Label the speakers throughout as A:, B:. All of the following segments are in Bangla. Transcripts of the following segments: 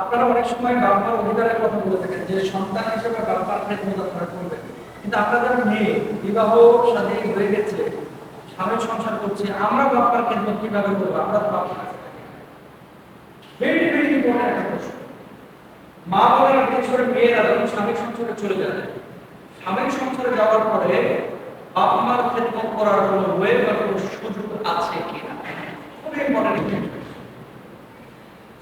A: আপনারা অনেক সময় বাবার অধিকারের কথা বলে থাকেন যে সন্তান হিসেবে বাবার খেদমত আপনারা করবেন, কিন্তু আপনাদের মেয়ে বিবাহ শাদী হয়ে গেছে, স্বামী সংসার করছে, আমরা বাবার খেদমত কিভাবে করবো? আমরা তো বাবার কাছে ভেরি ভেরি ইম্পর্টেন্ট একটা প্রশ্ন। মা বাবার বিশেষ করে মেয়েরা যখন স্বামী সংসারে চলে যায়, স্বামী সংসারে যাওয়ার পরে বাপ মার খেদমত করার জন্য ওয়ে বা কোনো সুযোগ আছে কিনা, খুব ইম্পর্টেন্ট।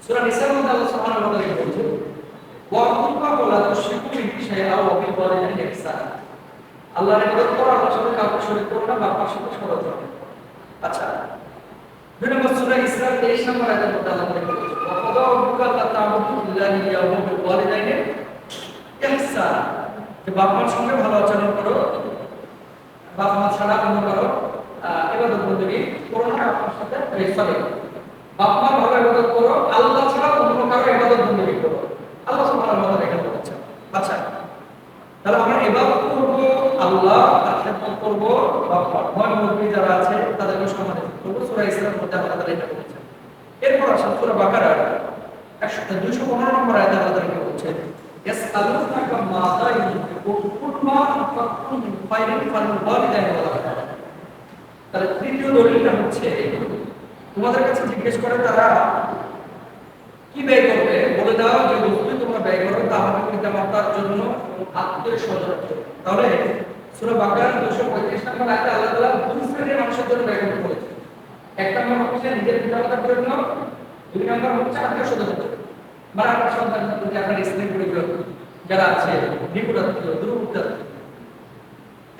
A: সূরা নিসার মধ্যে আল্লাহ সুবহানাহু ওয়া তাআলা বলেছেন ওয়াকুফা ওয়ালা তুশরিকু বিহি শাইআ ওয়া বিল ওয়ালিদাইনি ইহসানা। আল্লাহর ইবাদত করো, আল্লাহর সাথে কাউকে শরীক করো না, বাবার সাথে সদাচরণ। আচ্ছা, দুই নম্বর সূরা ইসরার 23 নম্বর আয়াতের মধ্যে আল্লাহ বলেছেন ওয়া ক্বাদা রাব্বুকা আল্লা তা'বুদু ইল্লা ইয়্যাহু ওয়া বিল ওয়ালিদাইনি ইহসানা, যে বাবার সঙ্গে ভালো আচরণ করো, বাবা মা ছাড়া অন্য কারো ইবাদত বন্দেগী করো না, আপনার সাথে সরি বাপ মার ভালো ইবাদত করো, আল্লাহ ছাড়া অন্য কারো ইবাদত বন্দেগী করো। আল্লাহ সুবহানাহু ওয়া তাআলা এটা বলেছেন। আচ্ছা, তাহলে আমরা ইবাদত করব আল্লাহ, আর খেদমত করব বাবা মা, মুরব্বি যারা আছে তাদেরকে সম্মানিত করব। সূরা ইসরার মধ্যে আল্লাহ তাআলা এটা বলেছেন। এরপর আসেন সূরা বাকারার 215 নম্বর আয়াতে আল্লাহ তাআলা বলেছেন ইয়াসআলুনাকা মাযা ইউনফিকুন কুল মা আনফাকতুম মিন খায়রিন ফালিল ওয়ালিদাইনি ওয়াল আকরাবিন। তাহলে তৃতীয় দলিলটা হচ্ছে তোমাদের কাছে জিজ্ঞেস করে তারা কি ব্যয় করবে, বলে দাও যে বস্তু তোমরা ব্যয় করো তা আমার পিতামাতার জন্য, আত্মীয় স্বজনের জন্য। তাহলে সূরা বাকারা 235 নম্বর আয়াতে আল্লাহ তাআলা দুই শ্রেণীর মানুষের জন্য ব্যয় করতে বলেছেন। এক নম্বর হচ্ছে নিজের পিতামাতার জন্য, দুই নম্বর হচ্ছে আত্মীয় স্বজনের জন্য। মানে আপনার সন্তান যদি আপনার স্ত্রী পরিবার যারা আছে, নিকট আত্মীয়, দূরবর্তী আত্মীয়।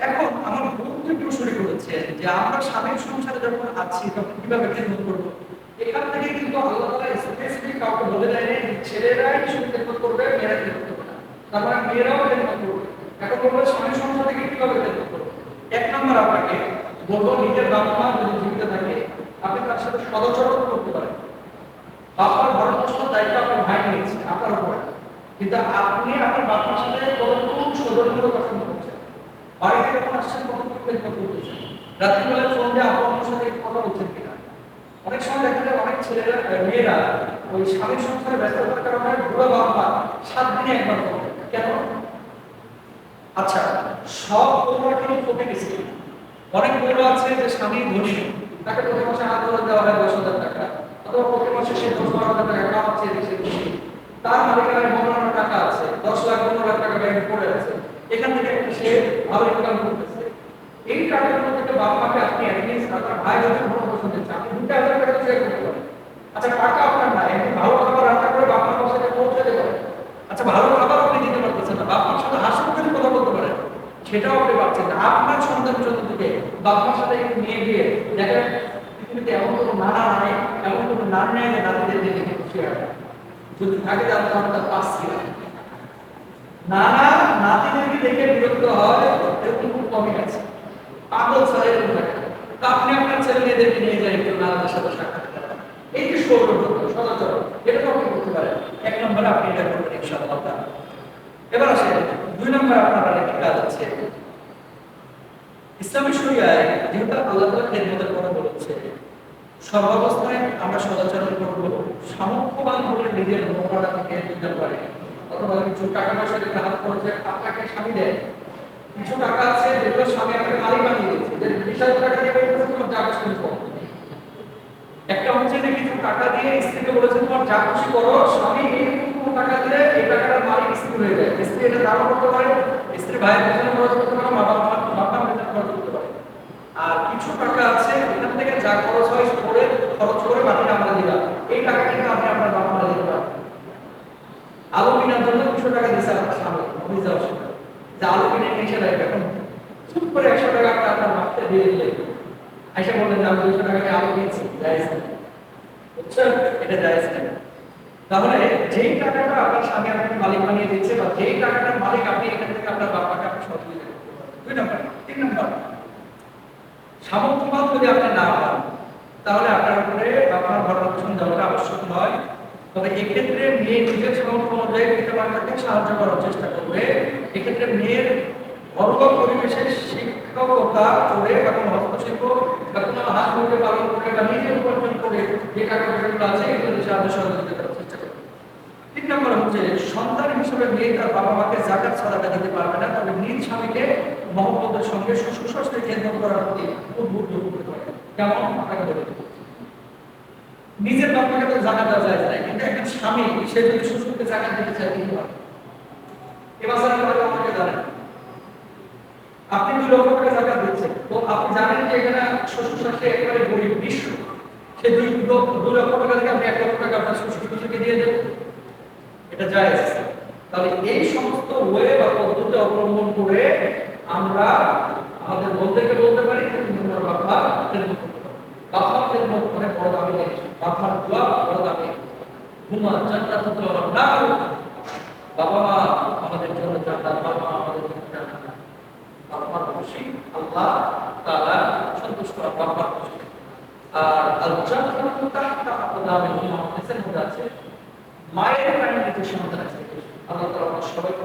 A: এখন আমার বন্ধু কেউ শুরু করেছে যে আমরা স্বামীর সংসারে যখন আছি তখন কিভাবে খেদমত করবো। এখান থেকে কিন্তু আল্লাহ তাআলা স্পেসিফিক কাউকে বলে দেয়নি ছেলেরাই শুধু খেদমত করবে, মেয়েরা খেদমত করবে না। তার মানে মেয়েরাও খেদমত করবে। এখন বলবো স্বামীর সংসার থেকে কিভাবে খেদমত করবো। এক নম্বর আপনাকে বলবো, নিজের বাবা মা যদি জীবিত থাকে আপনি তার সাথে সদাচরণ করতে পারেন। বাবার ভরণ পোষণের দায়িত্ব আপনার ভাই নিয়েছে আপনার উপরে, কিন্তু আপনি আপনার বাবার সাথে কতটুকু সৌজন্যমূলক কথা বলছেন, বাড়িতে যখন আসছেন কতটুকু খেদমত করতেছেন, রাত্রিবেলা ফোন দিয়ে আপনার সাথে কথা বলছেন কিনা। অনেক সময় দেখা যায় অনেক ছেলেরা মেয়েরা ওই স্বামীর সংসারে ব্যস্ততার কারণে বুড়ো বাবা 7 দিনে একবার করে। কেন? আচ্ছা, সব বউরা কিন্তু কমে গেছে। অনেক বউরা আছে যে স্বামী ধনী, তাকে প্রতি মাসে আদালত দেওয়া হয় 10,000 টাকা, অথবা প্রতি মাসে সে 10-12,000 টাকা কামাচ্ছে, দেশে খুশি। তার মালিকানায় মনোনয়ন টাকা আছে, 10 লাখ 15 লাখ টাকা ব্যাংকে পড়ে আছে, এখান থেকে সে ভালো ইনকাম করতেছে। এই টাকাগুলো থেকে বাপ মাকে আপনি অ্যাটলিস্ট আপনার ভাই যদি কোনো পছন্দ চান আপনি 2,000 টাকা শেয়ার করতে পারেন। আচ্ছা, টাকা আপনার নাই, আপনি ভালো খাবার রান্না করে বাপ মার সাথে পৌঁছে দিতে পারেন। আচ্ছা, ভালো খাবার আপনি দিতে পারতেছেন না, বাপ মার সাথে হাসি মুখে কথা বলতে পারেন, সেটাও আপনি পারছেন না। আপনার সন্তানের জন্য থেকে বাপ মার সাথে নিয়ে গিয়ে দেখেন পৃথিবীতে এমন কোনো নানা নাই, এমন কোনো নান নেই যে নাতিদের দিকে খুশি হয়। যদি থাকে তাহলে তার পাচ্ছি না, নানা নাতিদেরকে দেখে বিরক্ত হয়, এরকম খুব কমই আছে। পাগল ছাড়া এরকম থাকে। তা আপনি আপনার ছেলে মেয়েদেরকে নিয়ে যান একটু নানাদের সাথে সাক্ষাৎ করেন, এই যে সৌজন্য সদাচরণ, এটা তো আপনি করতে পারেন। এক নম্বরে আপনি এটা করবেন ইনশাআল্লাহ। এবার আসে দুই নম্বরে আপনার আরেকটি কাজ আছে। ইসলামী শরিয়ায় যেহেতু আল্লাহ তাআলা খেদমতের কথা বলেছে, সর্বাবস্থায় আমরা সদাচরণ করব, সামর্থ্যবান হলে নিজের নোংরা থেকে দিতে পারে, অথবা কিছু টাকা পয়সা দিতে হাত করেছে আপনাকে স্বামী দেয়, কিছু টাকা আছে যেগুলো স্বামী আপনাকে মালিক বানিয়ে দিয়েছে, যে 20,000 টাকা দিয়ে তোমার যা খুশি করো। একটা হচ্ছে যে কিছু টাকা দিয়ে স্ত্রীকে বলেছে তোমার যা খুশি করো, স্বামী এইরকম টাকা দিলে এই টাকাটার মালিক স্ত্রী হয়ে যায়। স্ত্রী এটা দান করতে পারে, স্ত্রী ভাইয়ের পেছনে খরচ করতে পারে, মা বাবার পেছনে খরচ করতে পারে। আর কিছু টাকা আছে এখান থেকে যা খরচ হয় করে খরচ করে বাকিটা আমরা দিলাম, এই টাকা কিন্তু আপনি আপনার বাবা মারা দিতে পারেন। আলু কেনার জন্য কিছু টাকা দিচ্ছে আপনার স্বামী, অফিস যাওয়ার সময় যে আলু কিনে নিয়ে এসে দেয়, এখন চুপ করে 100 টাকা আপনার মাঠে দিয়ে দিলে এসে বললেন যে আমি 200 টাকা দিয়ে আলু কিনছি, জায়েজ না, বুঝছেন? এটা জায়েজ না। তাহলে যেই টাকাটা আপনার স্বামী আপনাকে মালিক বানিয়ে দিচ্ছে, বা যেই টাকাটার মালিক আপনি, এখান থেকে আপনার বাবাকে আপনি সহযোগিতা করতে পারেন। 2 নম্বর। 3 নম্বর, সামর্থ্যবান যদি আপনি না পান তাহলে আপনার উপরে আপনার ভরণ পোষণ দেওয়াটা আবশ্যক নয়। তবে এক্ষেত্রে মেয়ে নিজের সামর্থ্য অনুযায়ী পিতামাতাকে সাহায্য করার চেষ্টা করবে। এক্ষেত্রে মেয়ের ঘরোয়া পরিবেশে শিক্ষকতা করে বা কোনো হস্তশিল্প বা কোনো হাত মুখে পালন করে বা নিজের উপার্জন করে যে টাকা পয়সাগুলো আছে এগুলো সাহায্য সহযোগিতা করার চেষ্টা করবে। তিন নম্বর হচ্ছে সন্তান হিসেবে মেয়ে তার বাবা মাকে যাকাত সাদাকা দিতে পারবে না, তবে নিজ স্বামীকে মহব্বতের সঙ্গে শ্বশুর-শাশুড়ি খেদমত করার প্রতি উদ্বুদ্ধ করতে পারে। কেমন? আপনাকে বলে দেব। নিজের বাবাকে তো জাকাত দেওয়া যায় না, কিন্তু একজন স্বামী সে যদি শ্বশুরকে জাকাত দিতে চায় দিতে পারে। এবার স্যার আমাকে জানেন আপনি 2 লক্ষ টাকা জাকাত দিচ্ছেন, তো আপনি জানেন যে এখানে শ্বশুর শাশুড়ি একেবারে গরিব নিঃস্ব, সে 2 লক্ষ টাকা থেকে আপনি 1 লক্ষ টাকা আপনার শ্বশুর শাশুড়িকে দিয়ে দেবেন, এটা জায়েজ। তাহলে এই সমস্ত ওয়ে বা পদ্ধতি অবলম্বন করে আমরা আমাদের বন্ধুকে বলতে পারি তোমার বাবা খেদমত করতে পারে। বাবার খেদমত করে বড় দাবি নেই, বাবার দোয়া বড় দাবি। ঘুমা জান্নাতুল নার, বাবা মা আমাদের জন্য জান্নাত, বাবা মা আমাদের জন্য জান্নাত। বাবার খুশি আল্লাহ তাআলা সন্তুষ্ট, বাবার খুশি। আর আল জান্নাতু তাহতা আকদামিল উম্মাহ, হাদিসের মধ্যে আছে মায়ের কাছে সন্তান আছে। আল্লাহ তাআলা সবাইকে